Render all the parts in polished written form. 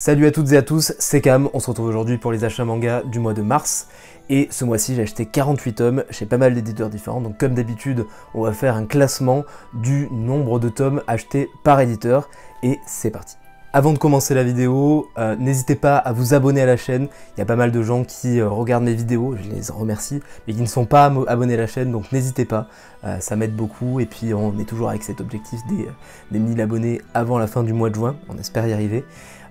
Salut à toutes et à tous, c'est Cam, on se retrouve aujourd'hui pour les achats manga du mois de mars. Et ce mois-ci j'ai acheté 48 tomes chez pas mal d'éditeurs différents, donc comme d'habitude on va faire un classement du nombre de tomes achetés par éditeur, et c'est parti. Avant de commencer la vidéo, n'hésitez pas à vous abonner à la chaîne, il y a pas mal de gens qui regardent mes vidéos, je les en remercie, mais qui ne sont pas abonnés à la chaîne, donc n'hésitez pas, ça m'aide beaucoup, et puis on est toujours avec cet objectif des 1000 abonnés avant la fin du mois de juin, on espère y arriver.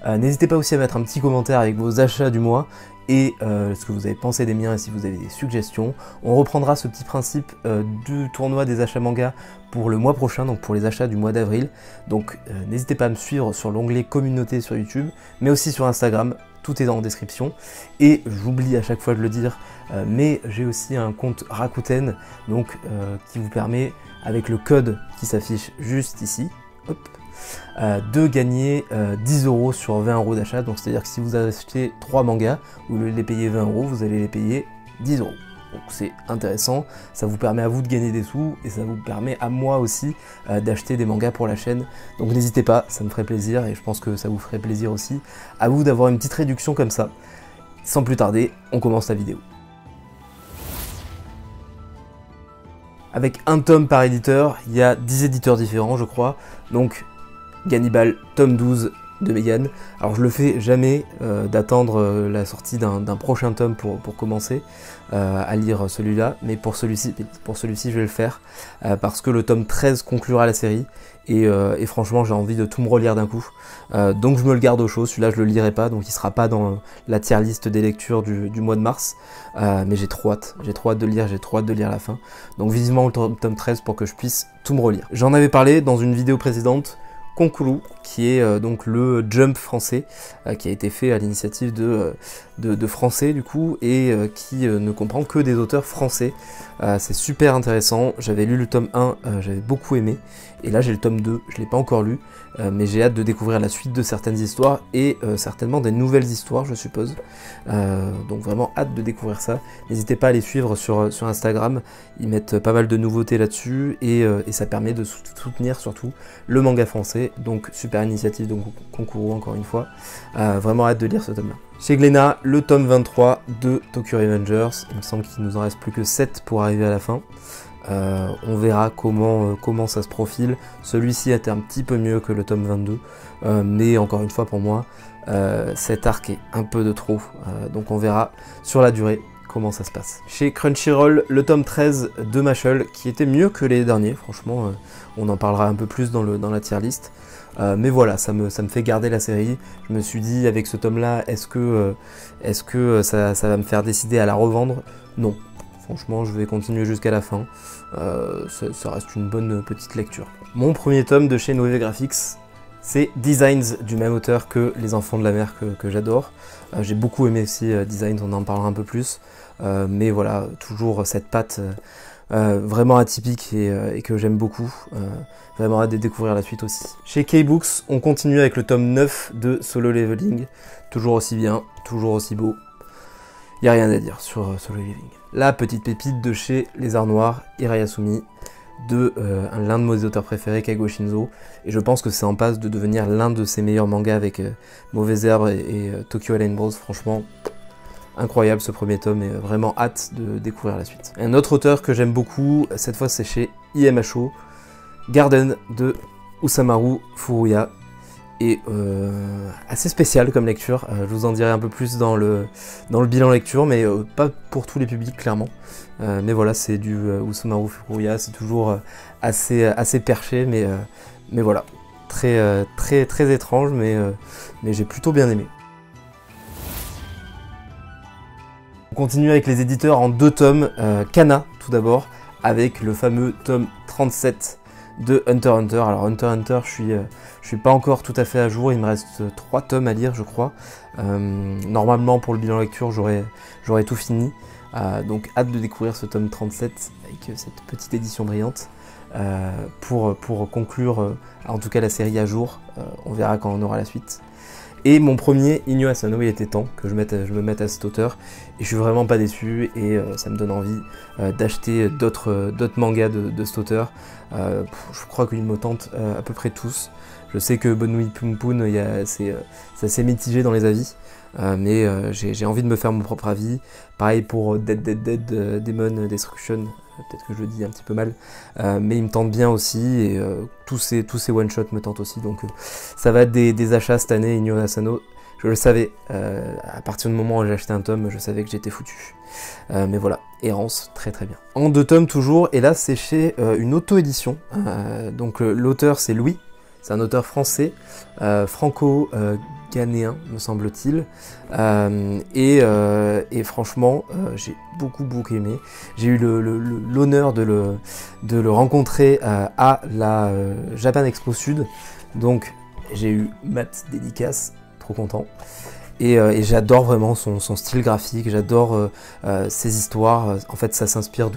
N'hésitez pas aussi à mettre un petit commentaire avec vos achats du mois et ce que vous avez pensé des miens et si vous avez des suggestions. On reprendra ce petit principe du tournoi des achats manga pour le mois prochain, donc pour les achats du mois d'avril. Donc n'hésitez pas à me suivre sur l'onglet communauté sur YouTube, mais aussi sur Instagram, tout est en description. Et j'oublie à chaque fois de le dire, mais j'ai aussi un compte Rakuten, donc qui vous permet, avec le code qui s'affiche juste ici, hop, de gagner 10 € sur 20 € d'achat, donc c'est à dire que si vous achetez 3 mangas, au lieu de les payer 20 €, vous allez les payer 10 €. Donc c'est intéressant, ça vous permet à vous de gagner des sous, et ça vous permet à moi aussi d'acheter des mangas pour la chaîne, donc n'hésitez pas, ça me ferait plaisir, et je pense que ça vous ferait plaisir aussi, à vous d'avoir une petite réduction comme ça. Sans plus tarder, on commence la vidéo. Avec un tome par éditeur, il y a 10 éditeurs différents je crois, donc Gannibal, tome 12 de Megan. Alors je le fais jamais d'attendre la sortie d'un prochain tome pour commencer à lire celui-là, mais pour celui-ci je vais le faire parce que le tome 13 conclura la série et franchement j'ai envie de tout me relire d'un coup. Donc je me le garde au chaud, celui-là je le lirai pas, donc il sera pas dans la tier list des lectures du mois de mars, mais j'ai trop hâte de lire, j'ai trop hâte de lire la fin. Donc vivement le tome 13 pour que je puisse tout me relire. J'en avais parlé dans une vidéo précédente, Konkuru, qui est donc le Jump français, qui a été fait à l'initiative de Français du coup, et qui ne comprend que des auteurs français. C'est super intéressant, j'avais lu le tome 1, j'avais beaucoup aimé, et là j'ai le tome 2, je ne l'ai pas encore lu, mais j'ai hâte de découvrir la suite de certaines histoires, et certainement des nouvelles histoires je suppose, donc vraiment hâte de découvrir ça. N'hésitez pas à les suivre sur Instagram, ils mettent pas mal de nouveautés là-dessus, et ça permet de soutenir surtout le manga français, donc super initiative, donc Konkuru encore une fois, vraiment hâte de lire ce tome là. Chez Glénat, le tome 23 de Tokyo Revengers, il me semble qu'il nous en reste plus que 7 pour arriver à la fin. On verra comment ça se profile. Celui-ci a été un petit peu mieux que le tome 22, mais encore une fois pour moi, cet arc est un peu de trop, donc on verra sur la durée comment ça se passe. Chez Crunchyroll, le tome 13 de Mashle, qui était mieux que les derniers, franchement, on en parlera un peu plus dans la tier list. Mais voilà, ça me fait garder la série. Je me suis dit, avec ce tome-là, est-ce que ça va me faire décider à la revendre? Non. Franchement, je vais continuer jusqu'à la fin. Ça reste une bonne petite lecture. Mon premier tome de chez Noé Graphics, c'est Designs, du même auteur que Les Enfants de la Mer, que j'adore. J'ai beaucoup aimé aussi Designs, on en parlera un peu plus. Mais voilà, toujours cette patte vraiment atypique et que j'aime beaucoup. Vraiment hâte de découvrir la suite aussi. Chez K-Books, on continue avec le tome 9 de Solo Leveling. Toujours aussi bien, toujours aussi beau. Il n'y a rien à dire sur Solo Leveling. La petite pépite de chez Les Arts Noirs, Hirayasumi, de l'un de mes auteurs préférés, Kago Shinzo. Et je pense que c'est en passe de devenir l'un de ses meilleurs mangas avec Mauvais Herbe et Tokyo Alien Bros. Franchement, incroyable ce premier tome et vraiment hâte de découvrir la suite. Un autre auteur que j'aime beaucoup, cette fois c'est chez IMHO, Garden de Usamaru Furuya, et assez spécial comme lecture. Je vous en dirai un peu plus dans le bilan lecture, mais pas pour tous les publics clairement. Mais voilà, c'est du Usamaru Furuya, c'est toujours assez perché, mais voilà, très étrange, mais j'ai plutôt bien aimé. On continue avec les éditeurs en 2 tomes, Kana tout d'abord, avec le fameux tome 37 de Hunter x Hunter. Alors Hunter x Hunter, je suis pas encore tout à fait à jour, il me reste 3 tomes à lire je crois. Normalement pour le bilan lecture j'aurais tout fini, donc hâte de découvrir ce tome 37 avec cette petite édition brillante pour conclure en tout cas la série à jour. On verra quand on aura la suite. Et mon premier, Inyo Asano, il était temps que je me mette à cet auteur, et je suis vraiment pas déçu, et ça me donne envie d'acheter d'autres mangas de cet auteur. Je crois qu'ils me tentent à peu près tous. Je sais que Bonne Nuit Poon Poon, c'est assez mitigé dans les avis, mais j'ai envie de me faire mon propre avis. Pareil pour Dead Demon Destruction, peut-être que je le dis un petit peu mal, mais il me tente bien aussi, et tous ces one-shots me tentent aussi, donc ça va être des achats cette année. Inyo Asano, je le savais, à partir du moment où j'ai acheté un tome, je savais que j'étais foutu. Mais voilà, Errance, très très bien. En 2 tomes toujours, et là c'est chez une auto-édition, donc l'auteur c'est Louis, c'est un auteur français, franco-ghanéen me semble-t-il, et franchement j'ai beaucoup aimé. J'ai eu l'honneur de le rencontrer à la Japan Expo Sud, donc j'ai eu Matt dédicace, trop content. Et j'adore vraiment son style graphique, j'adore ses histoires. En fait, ça s'inspire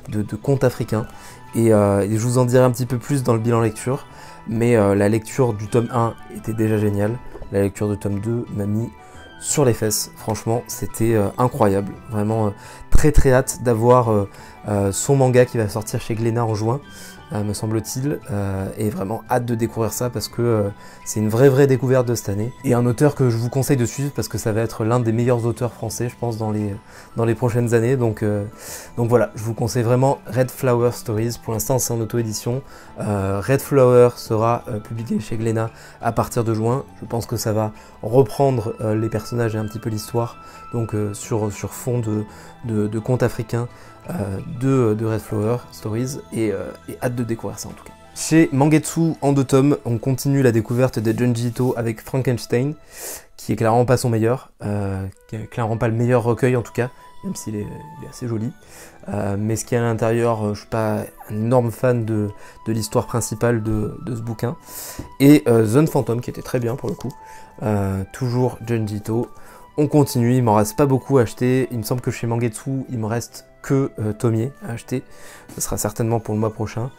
de contes africains. Et je vous en dirai un petit peu plus dans le bilan lecture. Mais la lecture du tome 1 était déjà géniale. La lecture du tome 2 m'a mis sur les fesses. Franchement, c'était incroyable. Vraiment très hâte d'avoir son manga qui va sortir chez Glénat en juin, me semble-t-il, et vraiment hâte de découvrir ça parce que c'est une vraie découverte de cette année, et un auteur que je vous conseille de suivre parce que ça va être l'un des meilleurs auteurs français, je pense, dans les prochaines années, donc voilà, je vous conseille vraiment Red Flower Stories. Pour l'instant c'est en auto-édition. Red Flower sera publié chez Glénat à partir de juin. Je pense que ça va reprendre les personnages et un petit peu l'histoire, donc sur fond de contes africains, de Red Flower Stories, et hâte de découvrir ça en tout cas. Chez Mangetsu, en 2 tomes, on continue la découverte de Junji Ito avec Frankenstein, qui est clairement pas son meilleur, qui est clairement pas le meilleur recueil en tout cas, même s'il est assez joli. Mais ce qu'il y a à l'intérieur, je suis pas un énorme fan de l'histoire principale de ce bouquin. Et Zone Phantom, qui était très bien pour le coup, toujours Junji Ito. On continue, il m'en reste pas beaucoup à acheter. Il me semble que chez Mangetsu, il me reste que Tomie à acheter. Ce sera certainement pour le mois prochain.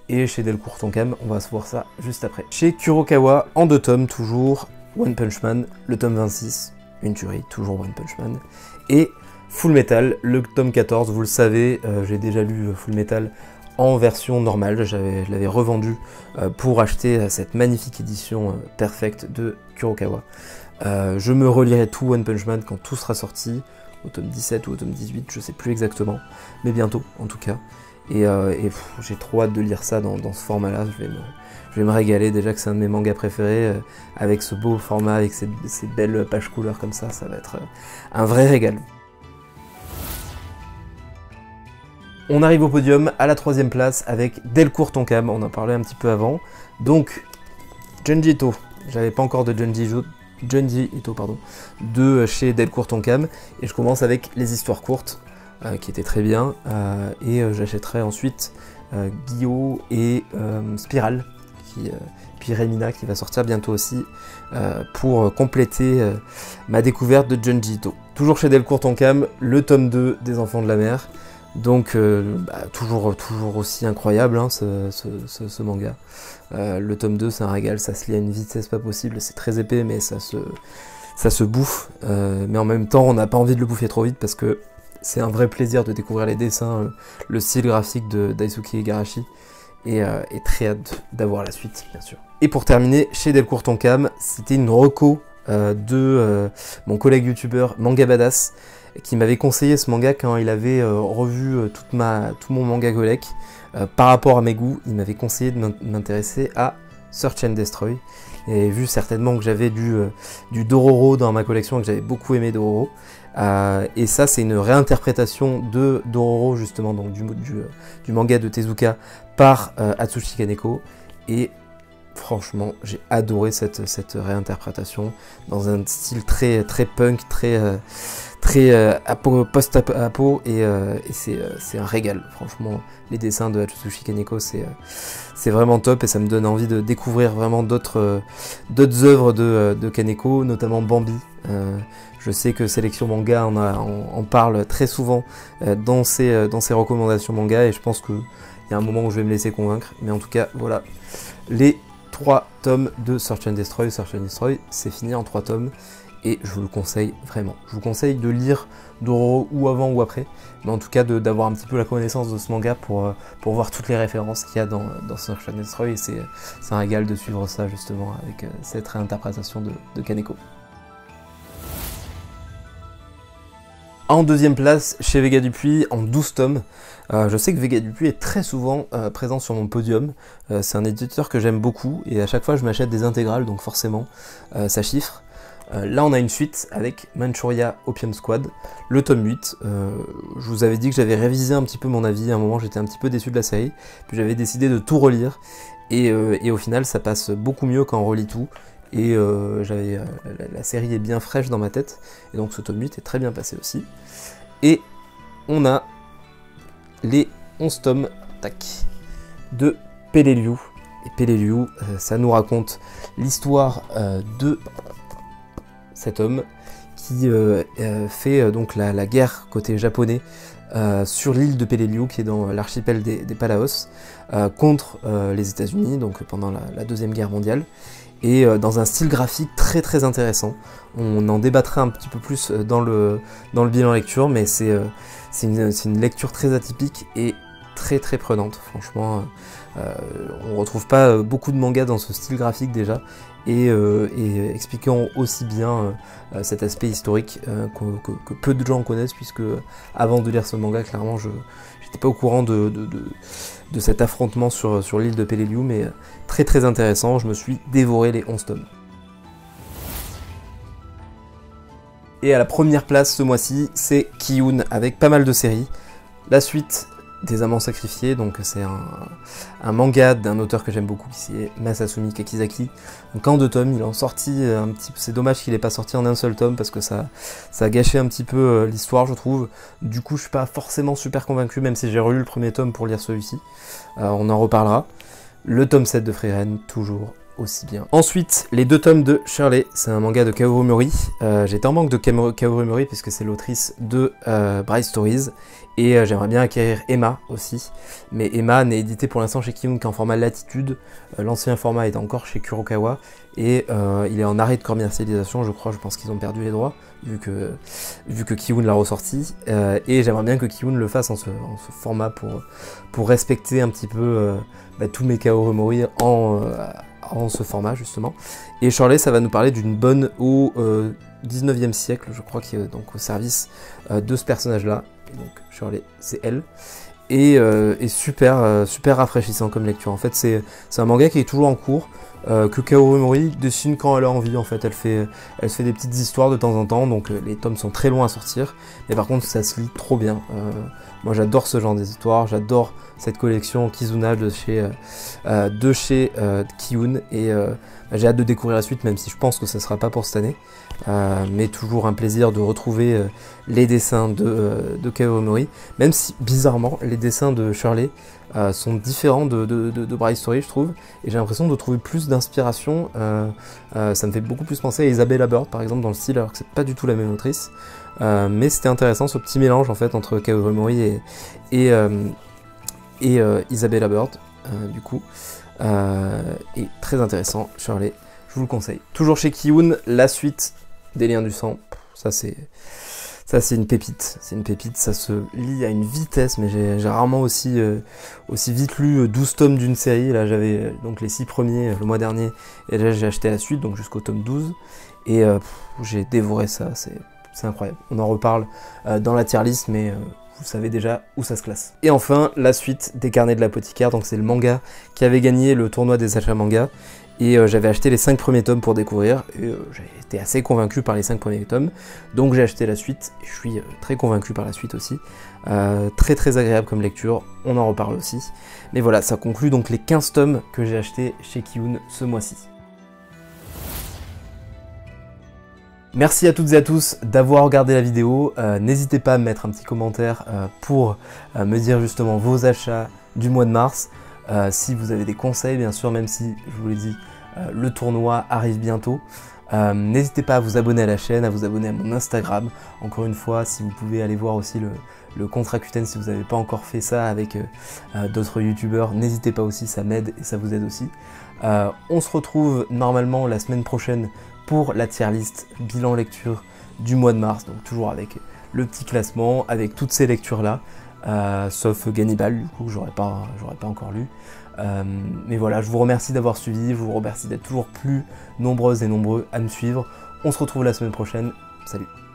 Et chez Delcourt Tonkam, on va se voir ça juste après. Chez Kurokawa, en 2 tomes, toujours One Punch Man, le tome 26, une tuerie, toujours One Punch Man. Et Full Metal, le tome 14, vous le savez, j'ai déjà lu Full Metal en version normale. Je l'avais revendu pour acheter cette magnifique édition perfecte de Kurokawa. Je me relirai tout One Punch Man quand tout sera sorti, au tome 17 ou au tome 18, je sais plus exactement, mais bientôt en tout cas. Et j'ai trop hâte de lire ça dans ce format-là. Je vais me régaler, déjà que c'est un de mes mangas préférés, avec ce beau format, avec ces belles pages couleurs comme ça va être un vrai régal. On arrive au podium à la 3e place avec Delcourt Tonkam, on en parlait un petit peu avant. Donc, Junji Ito, j'avais pas encore de Junji Ito, pardon, de chez Delcourt Tonkam, et je commence avec les histoires courtes, qui étaient très bien, et j'achèterai ensuite Guillaume et Spiral, puis Remina qui va sortir bientôt aussi, pour compléter ma découverte de Junji Ito. Toujours chez Delcourt Tonkam, le tome 2 des Enfants de la Mer, donc toujours aussi incroyable hein, ce manga. Le tome 2 c'est un régal, ça se lit à une vitesse pas possible, c'est très épais mais ça se bouffe, mais en même temps on n'a pas envie de le bouffer trop vite parce que c'est un vrai plaisir de découvrir les dessins, le style graphique de Daisuke Igarashi, et très hâte d'avoir la suite bien sûr. Et pour terminer, chez Delcourt Tonkam, c'était une reco de mon collègue youtubeur Manga Badass, qui m'avait conseillé ce manga quand il avait revu tout mon manga collect. Par rapport à mes goûts, il m'avait conseillé de m'intéresser à Search and Destroy. Et vu certainement que j'avais du Dororo dans ma collection et que j'avais beaucoup aimé Dororo. Et ça, c'est une réinterprétation de Dororo, justement, donc du manga de Tezuka par Atsushi Kaneko. Et franchement, j'ai adoré cette réinterprétation dans un style très punk, très post-apo, et c'est un régal. Franchement, les dessins de Atsushi Kaneko, c'est vraiment top, et ça me donne envie de découvrir vraiment d'autres œuvres de Kaneko, notamment Bambi. Je sais que Sélection Manga on parle très souvent dans ses recommandations manga, et je pense qu'il y a un moment où je vais me laisser convaincre. Mais en tout cas, voilà, les 3 tomes de Search and Destroy. Search and Destroy, c'est fini en 3 tomes. et je vous le conseille vraiment. Je vous conseille de lire Dororo ou avant ou après, mais en tout cas d'avoir un petit peu la connaissance de ce manga pour voir toutes les références qu'il y a dans Sunshine Destroy, et c'est un régal de suivre ça justement avec cette réinterprétation de Kaneko. En deuxième place, chez Vega Dupuis, en 12 tomes. Je sais que Vega Dupuis est très souvent présent sur mon podium. C'est un éditeur que j'aime beaucoup, et à chaque fois je m'achète des intégrales, donc forcément ça chiffre. Là on a une suite avec Manchuria Opium Squad, le tome 8. Je vous avais dit que j'avais révisé un petit peu mon avis, à un moment j'étais un petit peu déçu de la série, puis j'avais décidé de tout relire, et au final ça passe beaucoup mieux quand on relit tout. Et la série est bien fraîche dans ma tête, et donc ce tome 8 est très bien passé aussi. Et on a les 11 tomes de Peleliu. Et Peleliu, ça nous raconte l'histoire de cet homme qui fait donc la guerre côté japonais sur l'île de Peleliu, qui est dans l'archipel des Palaos, contre les États-Unis, donc pendant la Deuxième Guerre mondiale. Et dans un style graphique très très intéressant. On en débattra un petit peu plus dans le bilan lecture, mais c'est une lecture très atypique et très très prenante. Franchement, on retrouve pas beaucoup de mangas dans ce style graphique déjà, et expliquant aussi bien cet aspect historique que peu de gens connaissent, puisque avant de lire ce manga, clairement, j'étais pas au courant de cet affrontement sur l'île de Peleliu, mais très très intéressant. Je me suis dévoré les 11 tomes. Et à la première place ce mois-ci, c'est Ki-hoon, avec pas mal de séries. La suite des Amants Sacrifiés, donc c'est un manga d'un auteur que j'aime beaucoup, qui est Masasumi Kakizaki. Donc en 2 tomes, il en sorti un petit peu. C'est dommage qu'il n'ait pas sorti en un seul tome, parce que ça a gâché un petit peu l'histoire, je trouve. Du coup, je suis pas forcément super convaincu, même si j'ai relu le premier tome pour lire celui-ci. On en reparlera. Le tome 7 de Frieren, toujours aussi bien. Ensuite, les 2 tomes de Shirley, c'est un manga de Kaoru Mori. J'étais en manque de Kaoru Mori, puisque c'est l'autrice de Bright Stories, et j'aimerais bien acquérir Emma aussi, mais Emma n'est édité pour l'instant chez Ki-hoon qu'en format Latitude. L'ancien format est encore chez Kurokawa, et il est en arrêt de commercialisation, je crois. Je pense qu'ils ont perdu les droits, vu que Ki-hoon l'a ressorti, et j'aimerais bien que Ki-hoon le fasse en ce format pour respecter un petit peu tous mes Kaoru Mori en ce format justement. Et Shirley, ça va nous parler d'une bonne au 19e siècle, je crois, qui est donc au service de ce personnage-là. Et donc Shirley, c'est elle. Et super rafraîchissant comme lecture. En fait, c'est un manga qui est toujours en cours, que Kaoru Mori dessine quand elle a envie. En fait, elle se fait des petites histoires de temps en temps, donc les tomes sont très longs à sortir, mais par contre ça se lit trop bien. Moi j'adore ce genre d'histoire, j'adore cette collection Kizuna de chez Ki-hoon, et j'ai hâte de découvrir la suite, même si je pense que ça sera pas pour cette année, mais toujours un plaisir de retrouver les dessins de Kaoru Mori, même si bizarrement les dessins de Shirley sont différents de Bright Story, je trouve, et j'ai l'impression de trouver plus d'inspiration. Ça me fait beaucoup plus penser à Isabella Bird par exemple dans le style, alors que c'est pas du tout la même autrice, mais c'était intéressant ce petit mélange en fait entre Kaoru Mori et Isabella Bird, du coup, et très intéressant. Shirley, je vous le conseille. Toujours chez Ki-hoon, la suite des Liens du Sang, ça c'est une pépite, ça se lit à une vitesse, mais j'ai rarement aussi vite lu 12 tomes d'une série. Là j'avais donc les 6 premiers le mois dernier, et là j'ai acheté la suite, donc jusqu'au tome 12, et j'ai dévoré ça, c'est incroyable. On en reparle dans la tier list, mais vous savez déjà où ça se classe. Et enfin, la suite des Carnets de l'apothicaire, donc c'est le manga qui avait gagné le tournoi des achats manga, et j'avais acheté les 5 premiers tomes pour découvrir, et j'ai été assez convaincu par les 5 premiers tomes, donc j'ai acheté la suite, et je suis très convaincu par la suite aussi. Très très agréable comme lecture, on en reparle aussi. Mais voilà, ça conclut donc les 15 tomes que j'ai achetés chez Ki-hoon ce mois-ci. Merci à toutes et à tous d'avoir regardé la vidéo. N'hésitez pas à me mettre un petit commentaire pour me dire justement vos achats du mois de mars. Si vous avez des conseils, bien sûr, même si, je vous l'ai dit, le tournoi arrive bientôt. N'hésitez pas à vous abonner à la chaîne, à vous abonner à mon Instagram. Encore une fois, si vous pouvez aller voir aussi le compte Rakuten si vous n'avez pas encore fait ça avec d'autres youtubeurs, n'hésitez pas aussi, ça m'aide et ça vous aide aussi. On se retrouve normalement la semaine prochaine pour la tier list bilan lecture du mois de mars, donc toujours avec le petit classement, avec toutes ces lectures-là, sauf Gannibal, du coup, que j'aurais pas encore lu. Mais voilà, je vous remercie d'avoir suivi, je vous remercie d'être toujours plus nombreuses et nombreux à me suivre. On se retrouve la semaine prochaine, salut!